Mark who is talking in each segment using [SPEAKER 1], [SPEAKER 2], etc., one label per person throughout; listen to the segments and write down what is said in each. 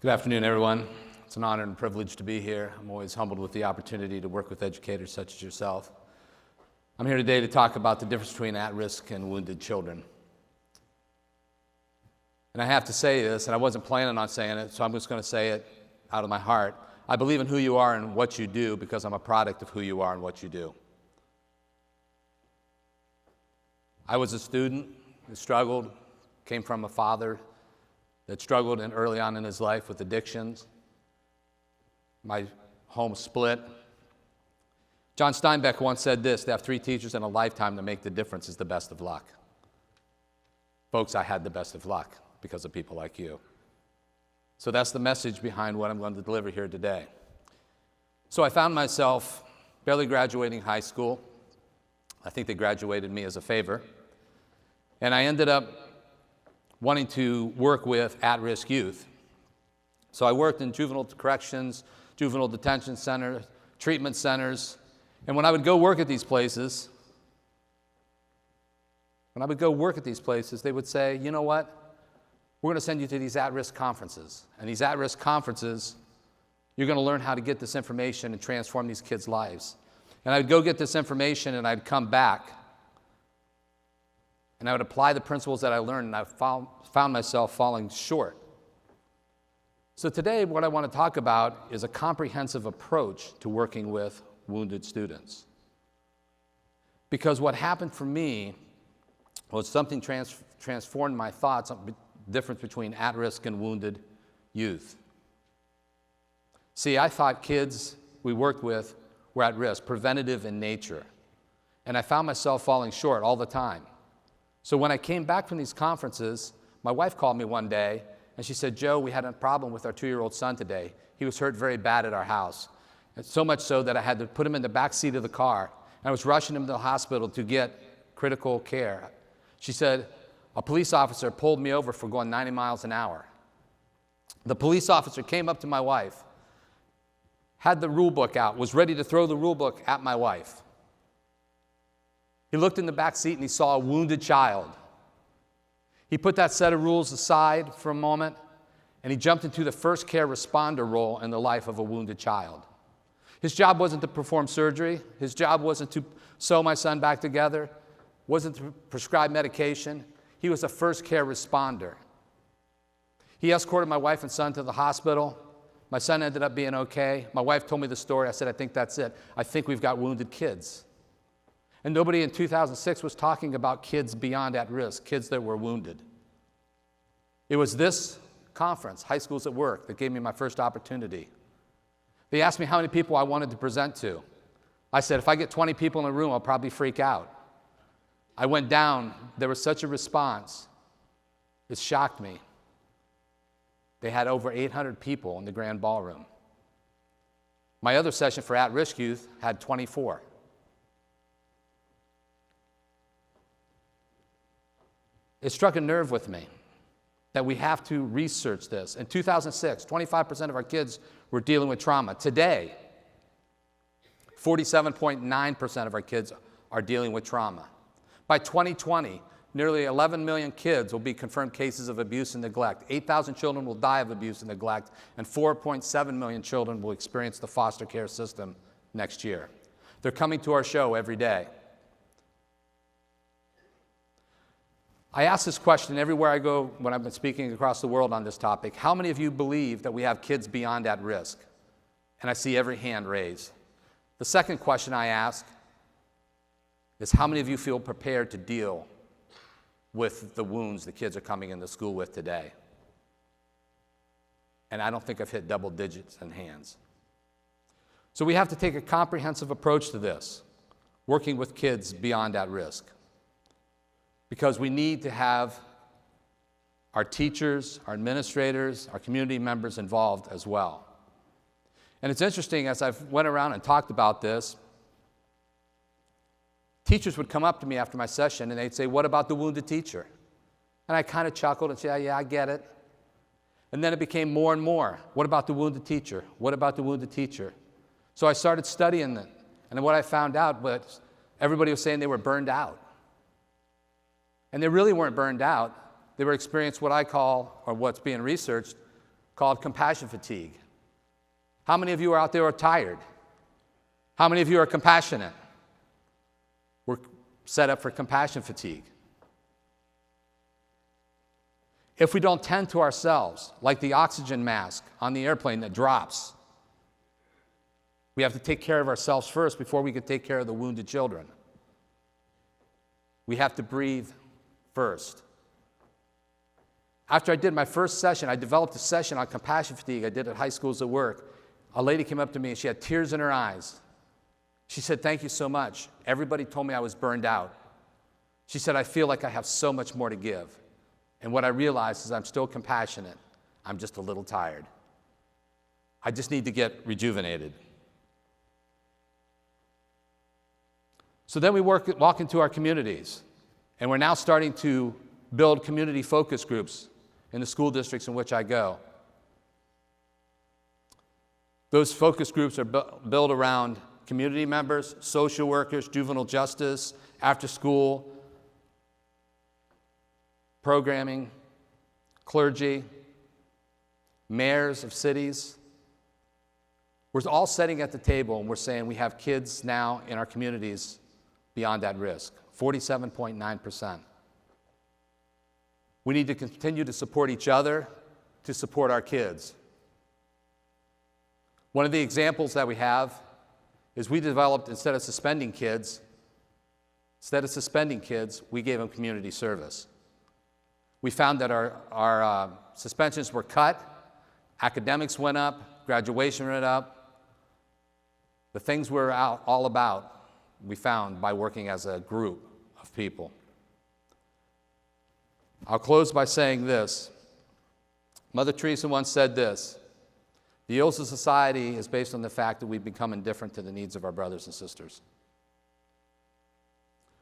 [SPEAKER 1] Good afternoon, everyone. It's an honor and privilege to be here. I'm always humbled with the opportunity to work with educators such as yourself. I'm here today to talk about the difference between at-risk and wounded children. And I have to say this, and I wasn't planning on saying it, so I'm just going to say it out of my heart. I believe in who you are and what you do because I'm a product of who you are and what you do. I was a student who struggled, came from a father that struggled early on in his life with addictions. My home split. John Steinbeck once said this: to have 3 teachers in a lifetime to make the difference is the best of luck. Folks, I had the best of luck because of people like you. So that's the message behind what I'm going to deliver here today. So I found myself barely graduating high school. I think they graduated me as a favor. And I ended up wanting to work with at-risk youth. So I worked in juvenile corrections, juvenile detention centers, treatment centers, and when I would go work at these places, they would say, you know what, we're going to send you to these at-risk conferences. And these at-risk conferences, you're going to learn how to get this information and transform these kids' lives. And I would go get this information and I'd come back and I would apply the principles that I learned, and I found myself falling short. So today, what I want to talk about is a comprehensive approach to working with wounded students. Because what happened for me was something transformed my thoughts on the difference between at-risk and wounded youth. See, I thought kids we worked with were at risk, preventative in nature. And I found myself falling short all the time. So when I came back from these conferences, my wife called me one day, and she said, Joe, we had a problem with our 2-year-old son today. He was hurt very bad at our house. And so much so that I had to put him in the back seat of the car, and I was rushing him to the hospital to get critical care. She said, a police officer pulled me over for going 90 miles an hour. The police officer came up to my wife, had the rule book out, was ready to throw the rule book at my wife. He looked in the back seat and he saw a wounded child. He put that set of rules aside for a moment and he jumped into the first care responder role in the life of a wounded child. His job wasn't to perform surgery. His job wasn't to sew my son back together, wasn't to prescribe medication. He was a first care responder. He escorted my wife and son to the hospital. My son ended up being okay. My wife told me the story. I said, I think that's it. I think we've got wounded kids. And nobody in 2006 was talking about kids beyond at risk, kids that were wounded. It was this conference, High Schools at Work, that gave me my first opportunity. They asked me how many people I wanted to present to. I said, if I get 20 people in a room, I'll probably freak out. I went down. There was such a response. It shocked me. They had over 800 people in the grand ballroom. My other session for at-risk youth had 24. It struck a nerve with me that we have to research this. In 2006, 25% of our kids were dealing with trauma. Today, 47.9% of our kids are dealing with trauma. By 2020, nearly 11 million kids will be confirmed cases of abuse and neglect. 8,000 children will die of abuse and neglect, and 4.7 million children will experience the foster care system next year. They're coming to our show every day. I ask this question everywhere I go when I've been speaking across the world on this topic. How many of you believe that we have kids beyond at risk? And I see every hand raised. The second question I ask is how many of you feel prepared to deal with the wounds the kids are coming into school with today? And I don't think I've hit double digits in hands. So we have to take a comprehensive approach to this, working with kids beyond at risk. Because we need to have our teachers, our administrators, our community members involved as well. And it's interesting, as I've went around and talked about this, teachers would come up to me after my session and they'd say, what about the wounded teacher? And I kind of chuckled and said, yeah, I get it. And then it became more and more. What about the wounded teacher? What about the wounded teacher? So I started studying it. And And what I found out was everybody was saying they were burned out. And they really weren't burned out. They were experiencing what I call, or what's being researched, called compassion fatigue. How many of you are out there are tired? How many of you are compassionate? We're set up for compassion fatigue. If we don't tend to ourselves, like the oxygen mask on the airplane that drops, we have to take care of ourselves first before we can take care of the wounded children. We have to breathe first. After I did my first session, I developed a session on compassion fatigue I did at high schools at work. A lady came up to me and she had tears in her eyes. She said, "Thank you so much. Everybody told me I was burned out." She said, "I feel like I have so much more to give. And what I realized is I'm still compassionate. I'm just a little tired. I just need to get rejuvenated." So then we walk into our communities, and we're now starting to build community focus groups in the school districts in which I go. Those focus groups are built around community members, social workers, juvenile justice, after school, programming, clergy, mayors of cities. We're all sitting at the table and we're saying we have kids now in our communities beyond that risk, 47.9%. We need to continue to support each other, to support our kids. One of the examples that we have is we developed, instead of suspending kids, we gave them community service. We found that our suspensions were cut, academics went up, graduation went up. The things we're all about, we found by working as a group of people. I'll close by saying this. Mother Teresa once said this: "The ills of society is based on the fact that we become indifferent to the needs of our brothers and sisters."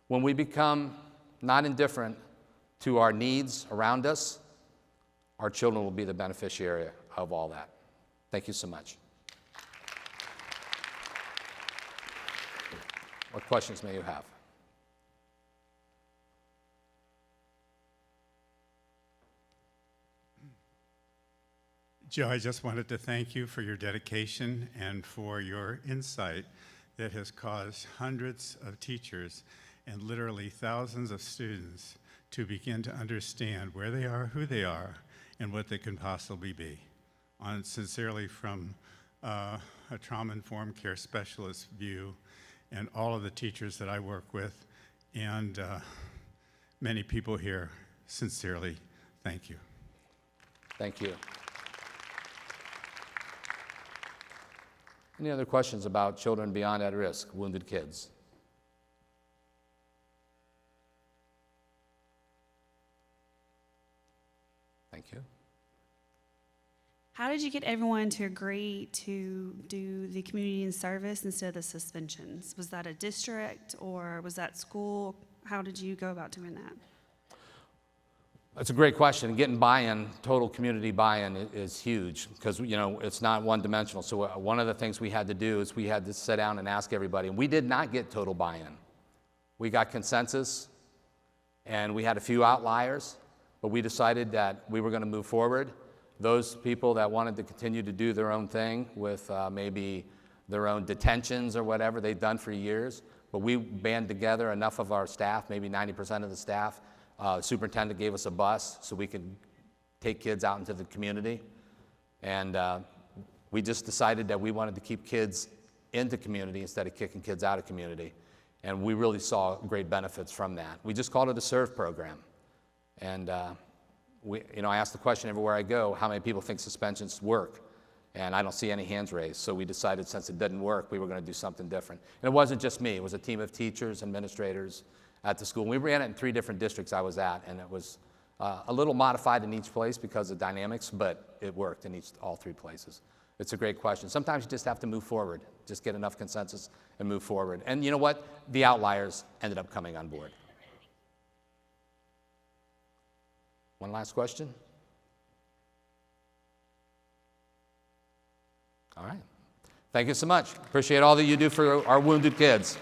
[SPEAKER 1] When we become not indifferent to our needs around us, our children will be the beneficiary of all that. Thank you so much. What questions may you have?
[SPEAKER 2] Joe, I just wanted to thank you for your dedication and for your insight that has caused hundreds of teachers and literally thousands of students to begin to understand where they are, who they are, and what they can possibly be. Sincerely from a trauma-informed care specialist view, and all of the teachers that I work with, and many people here, sincerely, thank you.
[SPEAKER 1] Thank you. Any other questions about children beyond at risk, wounded kids? Thank you.
[SPEAKER 3] How did you get everyone to agree to do the community and service instead of the suspensions? Was that a district or was that school? How did you go about doing that?
[SPEAKER 1] That's a great question. Getting buy-in, total community buy-in is huge because, it's not one-dimensional. So one of the things we had to do is we had to sit down and ask everybody. And we did not get total buy-in. We got consensus, and we had a few outliers, but we decided that we were going to move forward. Those people that wanted to continue to do their own thing with maybe their own detentions or whatever they've done for years, but we band together enough of our staff, maybe 90% of the staff. The superintendent gave us a bus so we could take kids out into the community. And we just decided that we wanted to keep kids into community instead of kicking kids out of community. And we really saw great benefits from that. We just called it a SERVE program. And I ask the question everywhere I go, how many people think suspensions work? And I don't see any hands raised. So we decided since it didn't work, we were going to do something different. And it wasn't just me. It was a team of teachers, administrators at the school. We ran it in 3 different districts I was at, and it was a little modified in each place because of dynamics, but it worked in all 3 places. It's a great question. Sometimes you just have to move forward, just get enough consensus and move forward. And you know what? The outliers ended up coming on board. One last question? All right. Thank you so much. Appreciate all that you do for our wounded kids.